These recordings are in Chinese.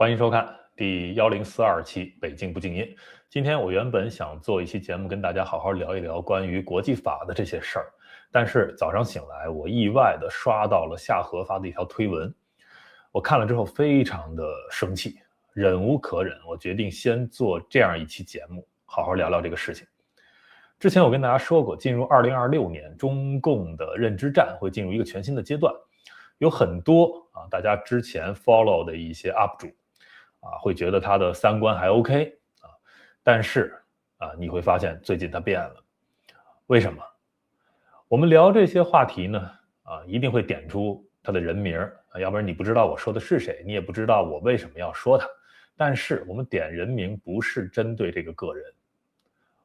欢迎收看第1042期北京不静音。今天我原本想做一期节目跟大家好好聊一聊关于国际法的这些事儿，但是早上醒来我意外的刷到了夏荷发的一条推文，我看了之后非常的生气，忍无可忍，我决定先做这样一期节目，好好聊聊这个事情。之前我跟大家说过，进入2026年，中共的认知战会进入一个全新的阶段，有很多大家之前 follow 的一些 UP 主会觉得他的三观还 OK 但是你会发现最近他变了。为什么？我们聊这些话题呢一定会点出他的人名要不然你不知道我说的是谁，你也不知道我为什么要说他。但是我们点人名不是针对这个个人，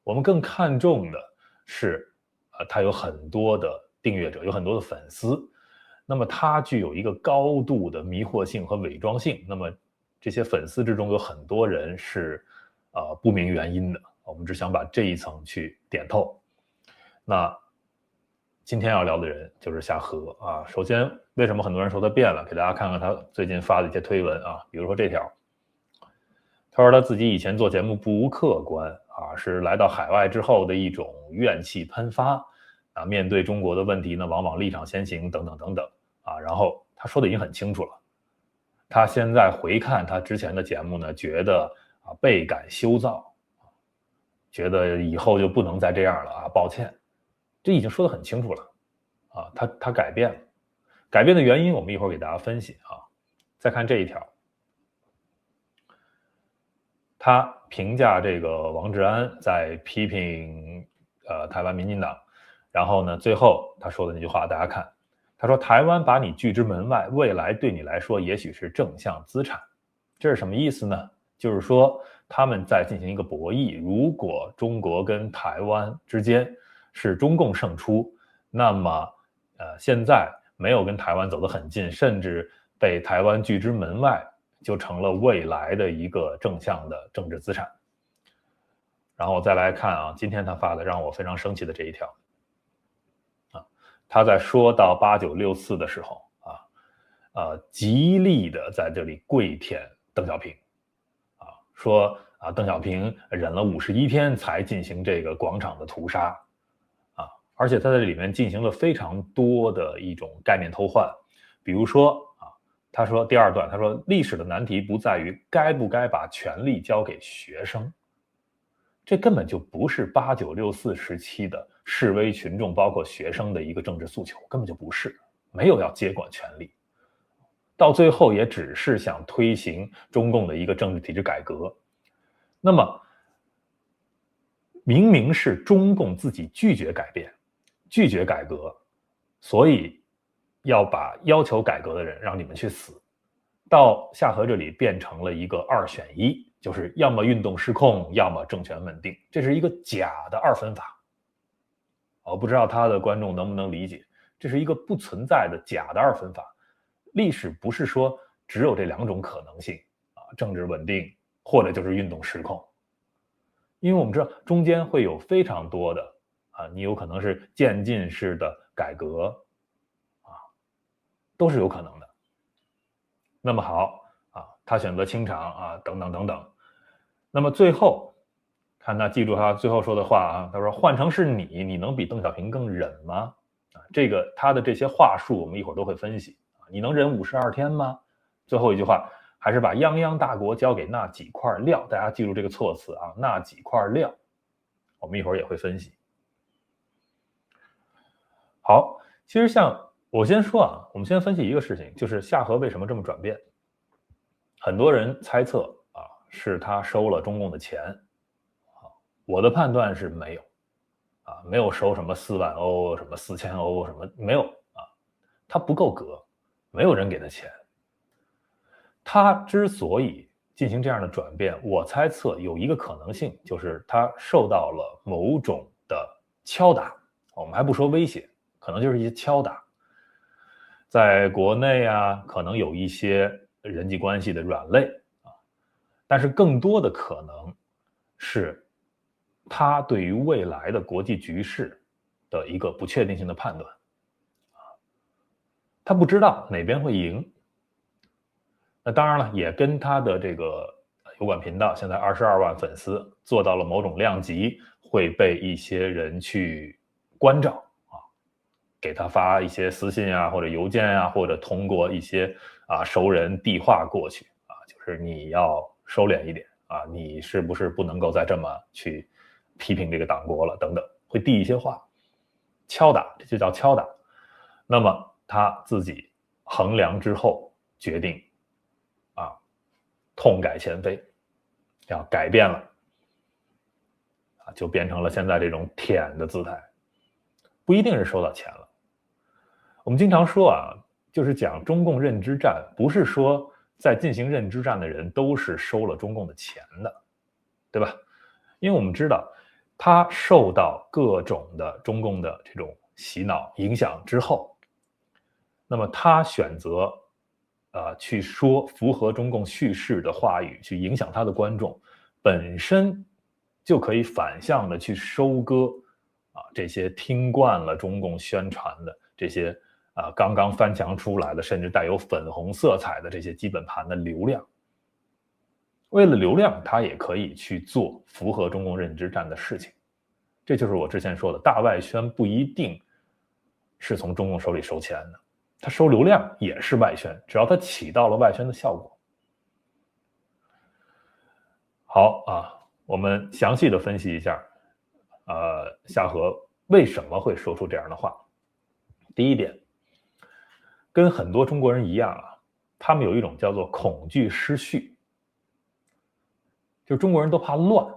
我们更看重的是他有很多的订阅者，有很多的粉丝，那么他具有一个高度的迷惑性和伪装性，那么这些粉丝之中有很多人是不明原因的，我们只想把这一层去点透。那今天要聊的人就是夏荷首先为什么很多人说他变了，给大家看看他最近发的一些推文比如说这条，他说他自己以前做节目不客观是来到海外之后的一种怨气喷发面对中国的问题呢，往往立场先行等等等等然后他说的已经很清楚了，他现在回看他之前的节目呢，觉得倍感羞臊，觉得以后就不能再这样了抱歉，这已经说得很清楚了他改变了，改变的原因我们一会儿给大家分析再看这一条，他评价这个王志安在批评台湾民进党，然后呢，最后他说的那句话大家看，他说台湾把你拒之门外，未来对你来说也许是正向资产。这是什么意思呢？就是说他们在进行一个博弈，如果中国跟台湾之间是中共胜出，那么现在没有跟台湾走得很近，甚至被台湾拒之门外，就成了未来的一个正向的政治资产。然后我再来看今天他发的让我非常生气的这一条他在说到8964的时候极力的在这里跪舔邓小平说邓小平忍了51天才进行这个广场的屠杀而且他在这里面进行了非常多的一种概念偷换，比如说他说第二段，他说历史的难题不在于该不该把权力交给学生，这根本就不是8964时期的示威群众包括学生的一个政治诉求，根本就不是，没有要接管权力，到最后也只是想推行中共的一个政治体制改革。那么明明是中共自己拒绝改变，拒绝改革，所以要把要求改革的人让你们去死，到夏荷这里变成了一个二选一，就是要么运动失控，要么政权稳定，这是一个假的二分法。我不知道他的观众能不能理解，这是一个不存在的假的二分法。历史不是说只有这两种可能性政治稳定或者就是运动失控，因为我们知道中间会有非常多的你有可能是渐进式的改革都是有可能的。那么好他选择清场等等等等。那么最后看他记住他最后说的话他说换成是你能比邓小平更忍吗？这个他的这些话术我们一会儿都会分析你能忍52天吗？最后一句话还是把泱泱大国交给那几块料，大家记住这个措辞那几块料，我们一会儿也会分析。好，其实像我先说我们先分析一个事情，就是夏荷为什么这么转变。很多人猜测是他收了中共的钱我的判断是没有没有收什么4万欧什么4000欧什么没有他不够格，没有人给他钱。他之所以进行这样的转变，我猜测有一个可能性，就是他受到了某种的敲打，我们还不说威胁，可能就是一些敲打。在国内可能有一些人际关系的软肋但是更多的可能是他对于未来的国际局势的一个不确定性的判断他不知道哪边会赢。那当然了，也跟他的这个油管频道现在22万粉丝做到了某种量级，会被一些人去关照啊，给他发一些私信啊，或者邮件啊，或者通过一些熟人递话过去啊，就是你要收敛一点啊，你是不是不能够再这么去批评这个党国了等等，会递一些话，敲打，这就叫敲打。那么他自己衡量之后决定痛改前非，要改变了就变成了现在这种舔的姿态，不一定是收到钱了。我们经常说就是讲中共认知战，不是说在进行认知战的人都是收了中共的钱的，对吧？因为我们知道他受到各种的中共的这种洗脑影响之后，那么他选择去说符合中共叙事的话语，去影响他的观众，本身就可以反向的去收割这些听惯了中共宣传的这些刚刚翻墙出来的，甚至带有粉红色彩的这些基本盘的流量。为了流量，他也可以去做符合中共认知战的事情。这就是我之前说的，大外宣不一定是从中共手里收钱的，他收流量也是外宣，只要他起到了外宣的效果。好我们详细的分析一下夏河为什么会说出这样的话。第一点，跟很多中国人一样他们有一种叫做恐惧失序，就中国人都怕乱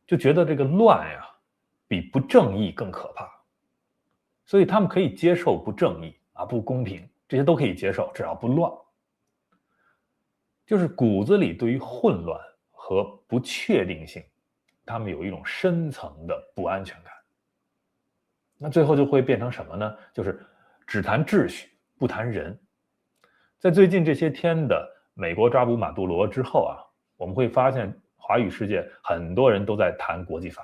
就觉得这个乱比不正义更可怕，所以他们可以接受不正义不公平，这些都可以接受，只要不乱。就是骨子里对于混乱和不确定性，他们有一种深层的不安全感。那最后就会变成什么呢？就是只谈秩序，不谈人。在最近这些天的美国抓捕马杜罗之后我们会发现华语世界很多人都在谈国际法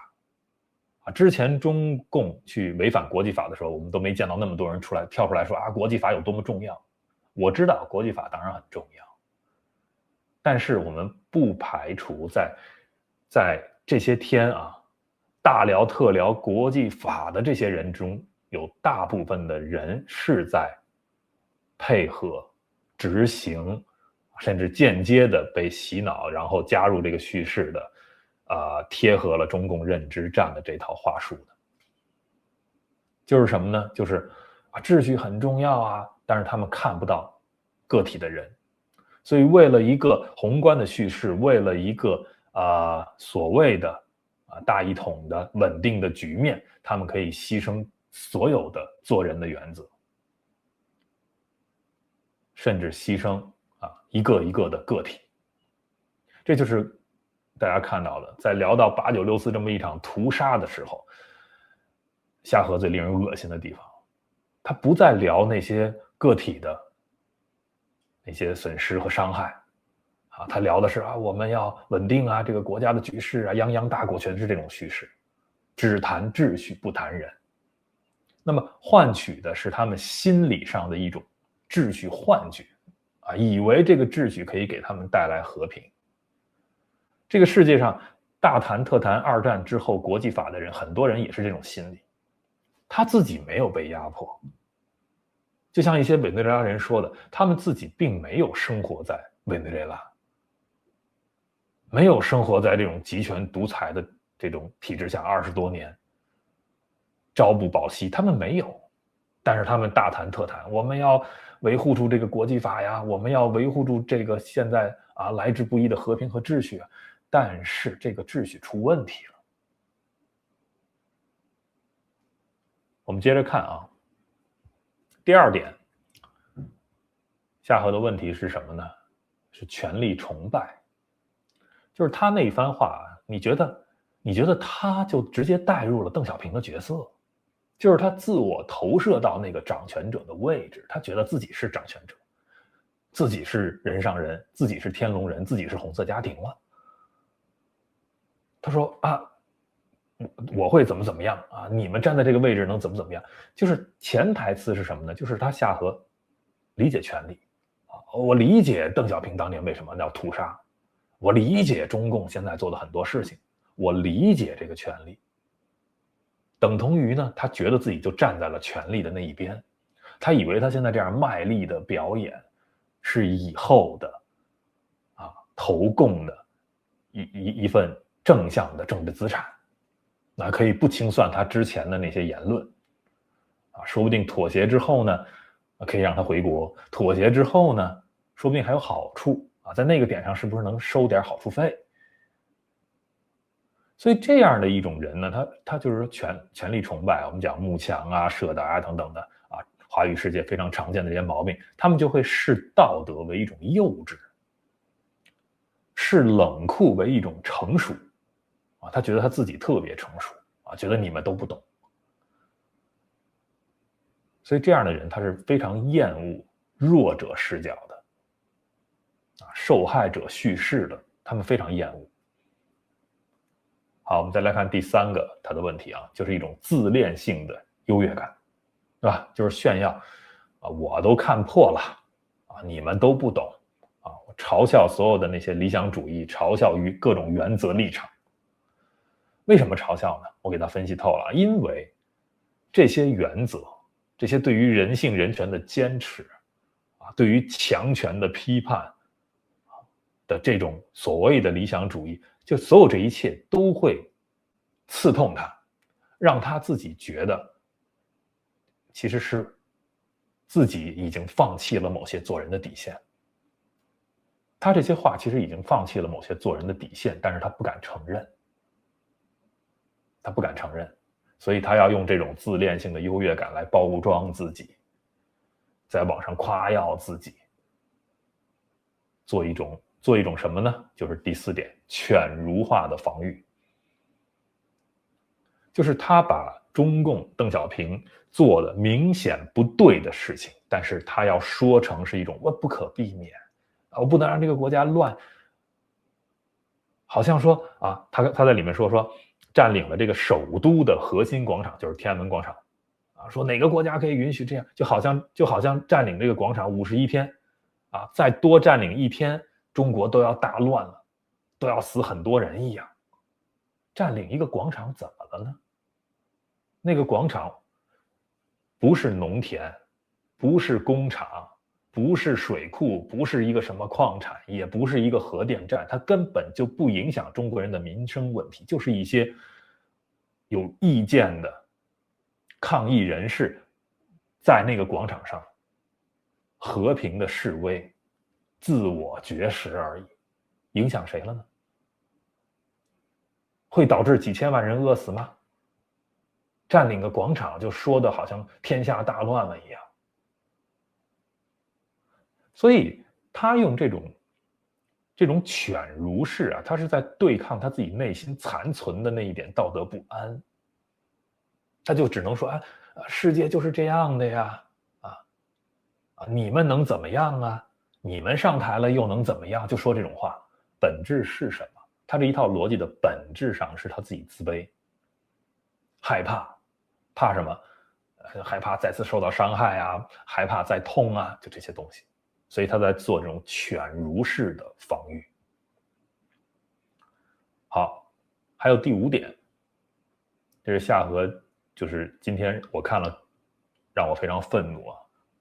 之前中共去违反国际法的时候，我们都没见到那么多人跳出来说国际法有多么重要。我知道国际法当然很重要，但是我们不排除在这些天大聊特聊国际法的这些人中，有大部分的人是在配合执行，甚至间接的被洗脑，然后加入这个叙事的贴合了中共认知战的这套话术的。就是什么呢？就是秩序很重要但是他们看不到个体的人，所以为了一个宏观的叙事，为了一个所谓的大一统的稳定的局面，他们可以牺牲所有的做人的原则，甚至牺牲一个一个的个体。这就是大家看到的，在聊到8964这么一场屠杀的时候，夏河最令人恶心的地方，他不再聊那些个体的那些损失和伤害他聊的是我们要稳定这个国家的局势泱泱大国，全是这种叙事，只谈秩序不谈人。那么换取的是他们心理上的一种秩序幻觉以为这个秩序可以给他们带来和平。这个世界上大谈特谈二战之后国际法的人，很多人也是这种心理，他自己没有被压迫，就像一些委内瑞拉人说的，他们自己并没有生活在委内瑞拉，没有生活在这种集权独裁的这种体制下20多年，朝不保夕，他们没有。但是他们大谈特谈，我们要维护住这个国际法我们要维护住这个现在来之不易的和平和秩序但是这个秩序出问题了。我们接着看第二点，夏河的问题是什么呢？是权力崇拜。就是他那一番话你觉得他就直接带入了邓小平的角色，就是他自我投射到那个掌权者的位置，他觉得自己是掌权者，自己是人上人，自己是天龙人，自己是红色家庭了。他说我会怎么样你们站在这个位置能怎么样。就是潜台词是什么呢？就是他夏河理解权力我理解邓小平当年为什么要屠杀，我理解中共现在做的很多事情，我理解这个权利。等同于呢，他觉得自己就站在了权力的那一边，他以为他现在这样卖力的表演是以后的投共的一份正向的政治资产，那可以不清算他之前的那些言论说不定妥协之后呢，可以让他回国，妥协之后呢，说不定还有好处在那个点上是不是能收点好处费？所以这样的一种人呢，他就是说权力崇拜，我们讲慕强社达等等的华语世界非常常见的这些毛病，他们就会视道德为一种幼稚，视冷酷为一种成熟他觉得他自己特别成熟觉得你们都不懂。所以这样的人他是非常厌恶弱者视角的受害者叙事的，他们非常厌恶。好，我们再来看第3个他的问题就是一种自恋性的优越感，对吧？就是炫耀我都看破了你们都不懂我嘲笑所有的那些理想主义，嘲笑于各种原则立场。为什么嘲笑呢？我给他分析透了，因为这些原则，这些对于人性人权的坚持对于强权的批判的这种所谓的理想主义，就所有这一切都会刺痛他，让他自己觉得其实是自己已经放弃了某些做人的底线。他这些话其实已经放弃了某些做人的底线，但是他不敢承认，所以他要用这种自恋性的优越感来包装自己，在网上夸耀自己，做一种什么呢？就是第4点，犬儒化的防御。就是他把中共邓小平做的明显不对的事情，但是他要说成是一种不可避免我不能让这个国家乱，好像说他在里面说占领了这个首都的核心广场，就是天安门广场说哪个国家可以允许这样，就好像占领这个广场51天再多占领1天，中国都要大乱了，都要死很多人一样。占领一个广场怎么了呢？那个广场不是农田，不是工厂，不是水库，不是一个什么矿产，也不是一个核电站，它根本就不影响中国人的民生问题，就是一些有意见的抗议人士在那个广场上和平的示威，自我绝食而已，影响谁了呢？会导致几千万人饿死吗？占领个广场就说的好像天下大乱了一样。所以他用这种犬儒式他是在对抗他自己内心残存的那一点道德不安。他就只能说世界就是这样的呀你们能怎么样啊？你们上台了又能怎么样？就说这种话，本质是什么？他这一套逻辑的本质上是他自己自卑，害怕什么？害怕再次受到伤害害怕再痛就这些东西。所以他在做这种犬儒式的防御。好，还有第5点，这是夏河，就是今天我看了让我非常愤怒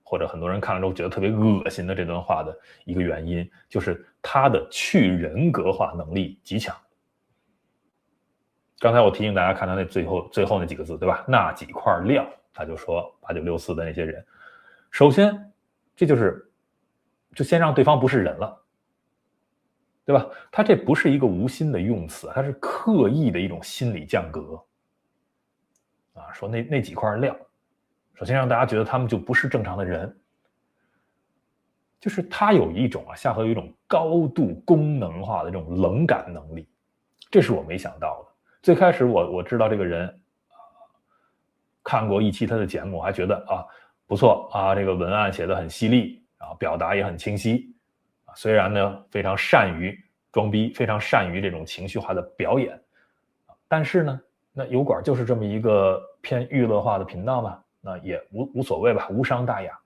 或者很多人看了之后觉得特别恶心的这段话的一个原因，就是他的去人格化能力极强。刚才我提醒大家看他那最后那几个字，对吧？那几块料，他就说8964的那些人，首先这就先让对方不是人了，对吧？他这不是一个无心的用词，他是刻意的一种心理降格说那几块料，首先让大家觉得他们就不是正常的人。就是他有一种夏河有一种高度功能化的这种冷感能力，这是我没想到的。最开始我知道这个人看过一期他的节目，我还觉得不错这个文案写得很犀利表达也很清晰虽然呢非常善于装逼，非常善于这种情绪化的表演但是呢那油管就是这么一个偏娱乐化的频道嘛，那也无所谓吧，无伤大雅。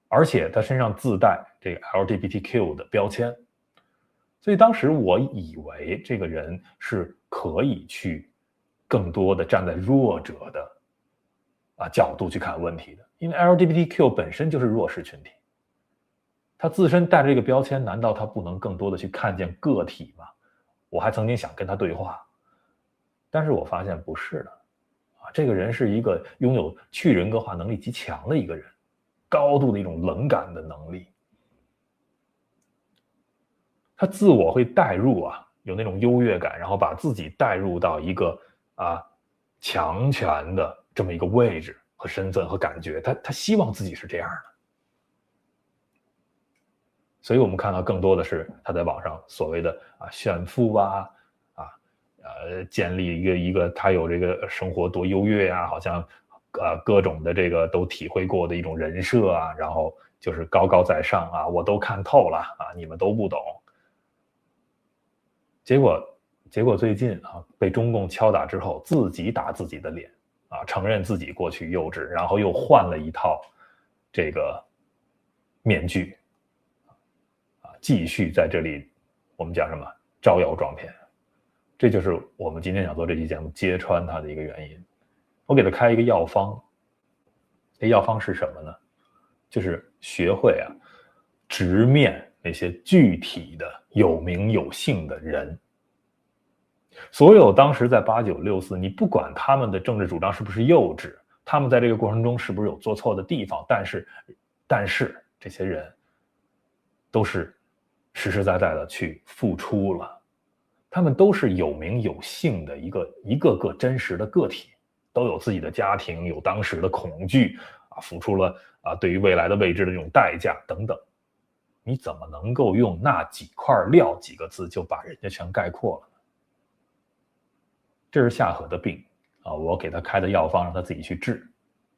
而且他身上自带这个 LGBTQ 的标签，所以当时我以为这个人是可以去更多的站在弱者的角度去看问题的，因为 LGBTQ 本身就是弱势群体，他自身带着这个标签，难道他不能更多的去看见个体吗？我还曾经想跟他对话，但是我发现不是的，这个人是一个拥有去人格化能力极强的一个人，高度的一种冷感的能力，他自我会带入有那种优越感，然后把自己带入到一个强权的这么一个位置和身份和感觉，他希望自己是这样的。所以我们看到更多的是他在网上所谓的炫富建立一个他有这个生活多优越好像各种的这个都体会过的一种人设然后就是高高在上我都看透了你们都不懂。结果最近被中共敲打之后，自己打自己的脸承认自己过去幼稚，然后又换了一套这个面具继续在这里我们讲什么招摇撞骗。这就是我们今天想做这期节目揭穿它的一个原因。我给他开一个药方，这药方是什么呢？就是学会直面那些具体的有名有姓的人。所有当时在8964，你不管他们的政治主张是不是幼稚，他们在这个过程中是不是有做错的地方，但是这些人都是实实在在的去付出了，他们都是有名有姓的一个个真实的个体，都有自己的家庭，有当时的恐惧付出了对于未来的未知的这种代价等等。你怎么能够用那几块料几个字就把人家全概括了呢？这是夏河的病我给他开的药方让他自己去治，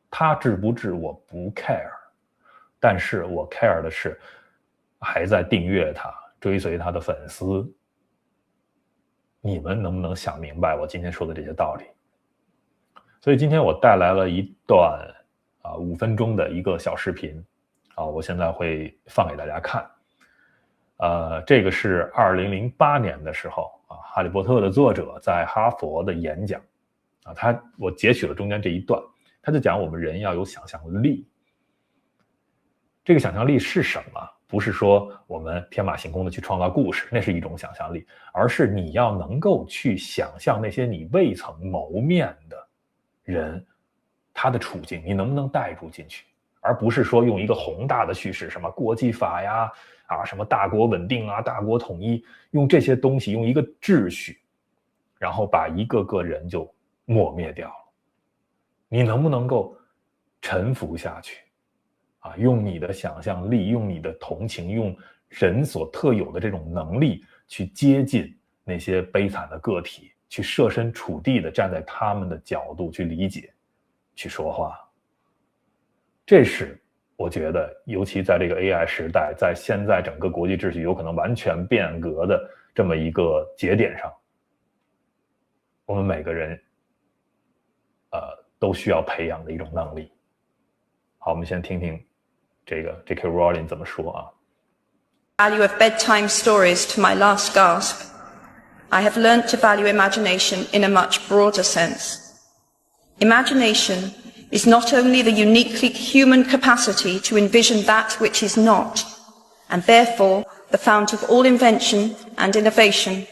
他治不治我不 care， 但是我 care 的是还在订阅他追随他的粉丝，你们能不能想明白我今天说的这些道理？所以今天我带来了一段5分钟的一个小视频我现在会放给大家看。这个是2008年的时候哈利波特的作者在哈佛的演讲我截取了中间这一段，他就讲我们人要有想象力。这个想象力是什么？不是说我们天马行空的去创造故事，那是一种想象力，而是你要能够去想象那些你未曾谋面的人他的处境，你能不能带入进去，而不是说用一个宏大的叙事，什么国际法什么大国稳定大国统一，用这些东西，用一个秩序，然后把一个个人就抹灭掉了。你能不能够臣服下去用你的想象力，用你的同情，用人所特有的这种能力去接近那些悲惨的个体，去设身处地的站在他们的角度去理解，去说话。这是我觉得尤其在这个 AI 时代，在现在整个国际秩序有可能完全变革的这么一个节点上，我们每个人都需要培养的一种能力。好，我们先听听这个 J.K. Rowling 怎么说Value of bedtime stories to my last gasp. I have learnt to value imagination in a much broader sense. Imagination is not only the uniquely human capacity to envision that which is not, and therefore the fount of all invention and innovation.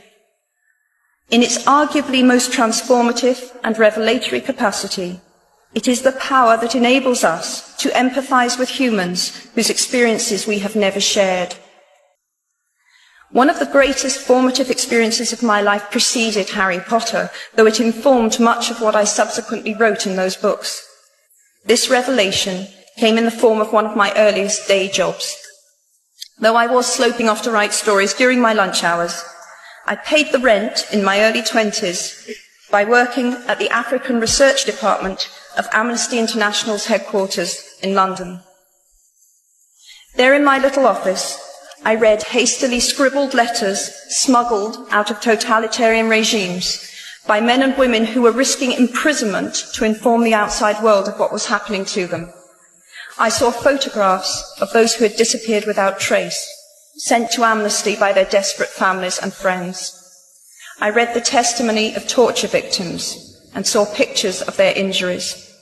In its arguably most transformative and revelatory capacity, it is the power that enables us to empathise with humans whose experiences we have never shared. One of the greatest formative experiences of my life preceded Harry Potter, though it informed much of what I subsequently wrote in those books. This revelation came in the form of one of my earliest day jobs. Though I was sloping off to write stories during my lunch hours, I paid the rent in my early 20s by working at the African Research Department of Amnesty International's headquarters in London. There in my little office, I read hastily scribbled letters smuggled out of totalitarian regimes by men and women who were risking imprisonment to inform the outside world of what was happening to them. I saw photographs of those who had disappeared without trace, sent to Amnesty by their desperate families and friends. I read the testimony of torture victims and saw pictures of their injuries.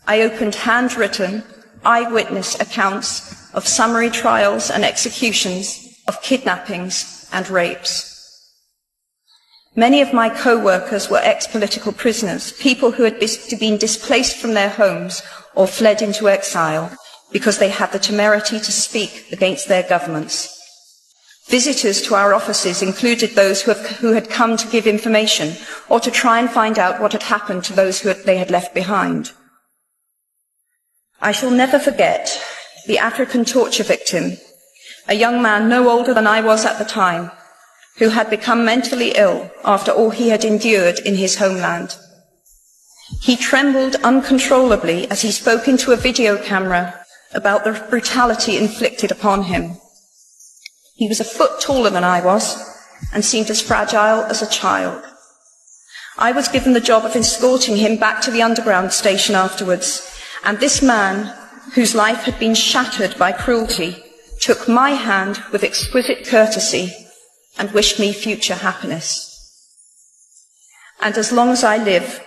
I opened handwritten, eyewitness accounts of summary trials and executions, of kidnappings and rapes. Many of my co-workers were ex-political prisoners, people who had been displaced from their homes or fled into exile because they had the temerity to speak against their governments. Visitors to our offices included those who had come to give information or to try and find out what had happened to those they had left behind. I shall never forget the African torture victim, a young man no older than I was at the time, who had become mentally ill after all he had endured in his homeland. He trembled uncontrollably as he spoke into a video camera about the brutality inflicted upon him. He was a foot taller than I was and seemed as fragile as a child. I was given the job of escorting him back to the underground station afterwards, and this man, whose life had been shattered by cruelty, took my hand with exquisite courtesy and wished me future happiness. And as long as I live,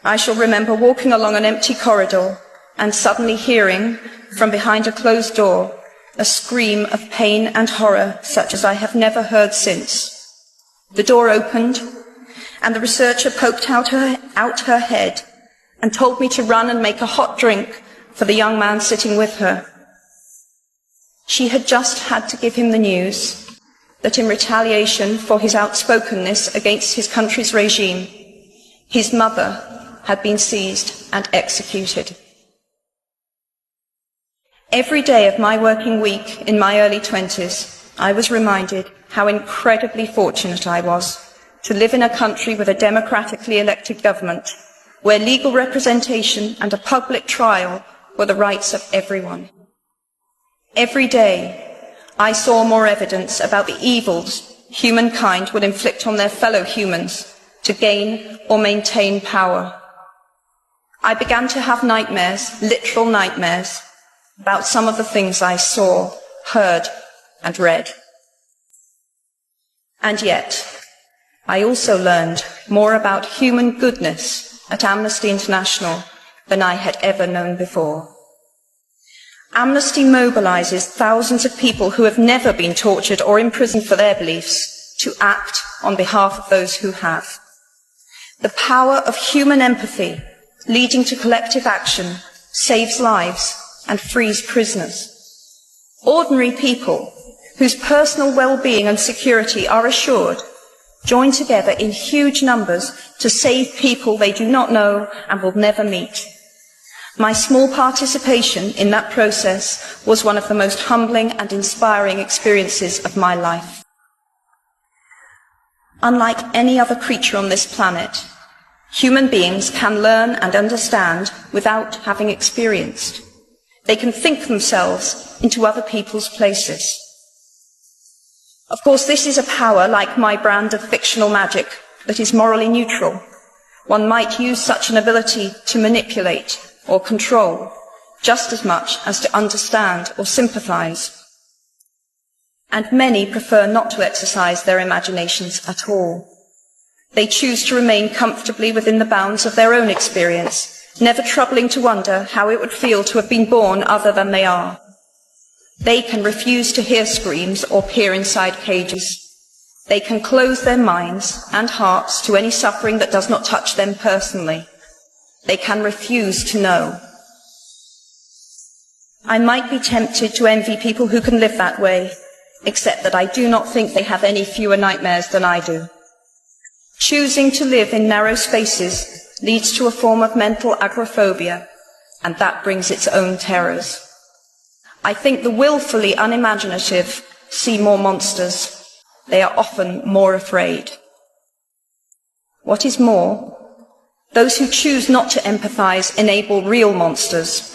I shall remember walking along an empty corridor and suddenly hearing, from behind a closed door, a scream of pain and horror such as I have never heard since. The door opened, and the researcher poked out her head and told me to run and make a hot drink for the young man sitting with her. She had just had to give him the news that in retaliation for his outspokenness against his country's regime, his mother had been seized and executed. Every day of my working week in my early 20s, I was reminded how incredibly fortunate I was to live in a country with a democratically elected government, where legal representation and a public trial were the rights of everyone. Every day, I saw more evidence about the evils humankind would inflict on their fellow humans to gain or maintain power. I began to have nightmares, literal nightmares, about some of the things I saw, heard, and read. And yet, I also learned more about human goodness at Amnesty International than I had ever known before. Amnesty mobilizes thousands of people who have never been tortured or imprisoned for their beliefs to act on behalf of those who have. The power of human empathy leading to collective action saves lives and frees prisoners. Ordinary people whose personal well-being and security are assured join together in huge numbers to save people they do not know and will never meet. My small participation in that process was one of the most humbling and inspiring experiences of my life. Unlike any other creature on this planet, human beings can learn and understand without having experienced. They can think themselves into other people's places. Of course, this is a power, like my brand of fictional magic, that is morally neutral. One might use such an ability to manipulate or control just as much as to understand or sympathize. And many prefer not to exercise their imaginations at all. They choose to remain comfortably within the bounds of their own experience, never troubling to wonder how it would feel to have been born other than they are. They can refuse to hear screams or peer inside cages. They can close their minds and hearts to any suffering that does not touch them personally. They can refuse to know. I might be tempted to envy people who can live that way, except that I do not think they have any fewer nightmares than I do. Choosing to live in narrow spaces leads to a form of mental agoraphobia, and that brings its own terrors. I think the willfully unimaginative see more monsters. They are often more afraid. What is more, those who choose not to empathize enable real monsters,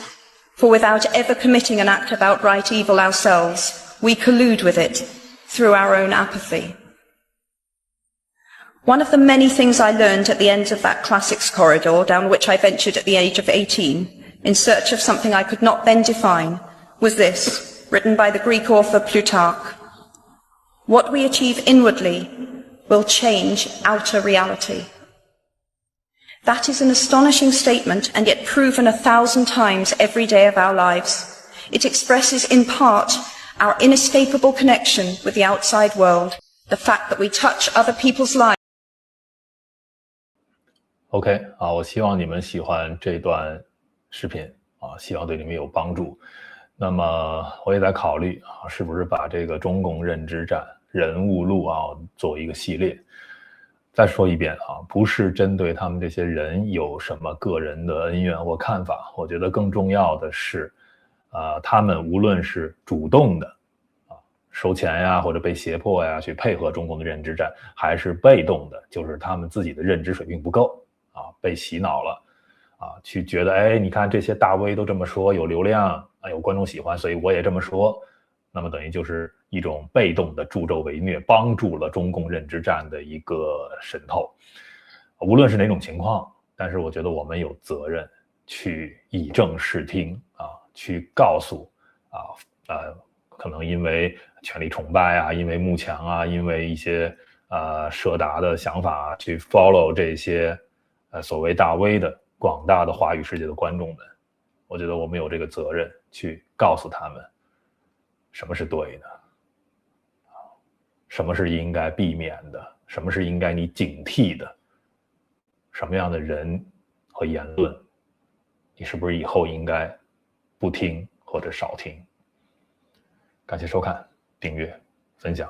for without ever committing an act of outright evil ourselves, we collude with it through our own apathy. One of the many things I learned at the end of that classics corridor down which I ventured at the age of 18 in search of something I could not then define, was this, written by the Greek author Plutarch. What we achieve inwardly will change outer reality. That is an astonishing statement, and yet proven 1,000 times every day of our lives. It expresses in part our inescapable connection with the outside world, the fact that we touch other people's lives. OK 我希望你们喜欢这段视频希望对你们有帮助。那么我也在考虑是不是把这个中共认知战人物录做一个系列。再说一遍不是针对他们这些人有什么个人的恩怨或看法，我觉得更重要的是他们无论是主动的收钱呀或者被胁迫呀去配合中共的认知战，还是被动的，就是他们自己的认知水平不够被洗脑了去觉得你看这些大 V 都这么说，有流量有观众喜欢，所以我也这么说，那么等于就是一种被动的助纣为虐，帮助了中共认知战的一个渗透。无论是哪种情况，但是我觉得我们有责任去以正视听去告诉可能因为权力崇拜因为慕强因为一些社达的想法去 follow 这些所谓大 V 的广大的华语世界的观众们，我觉得我们有这个责任去告诉他们什么是对的，什么是应该避免的，什么是应该你警惕的，什么样的人和言论你是不是以后应该不听或者少听。感谢收看、订阅、分享。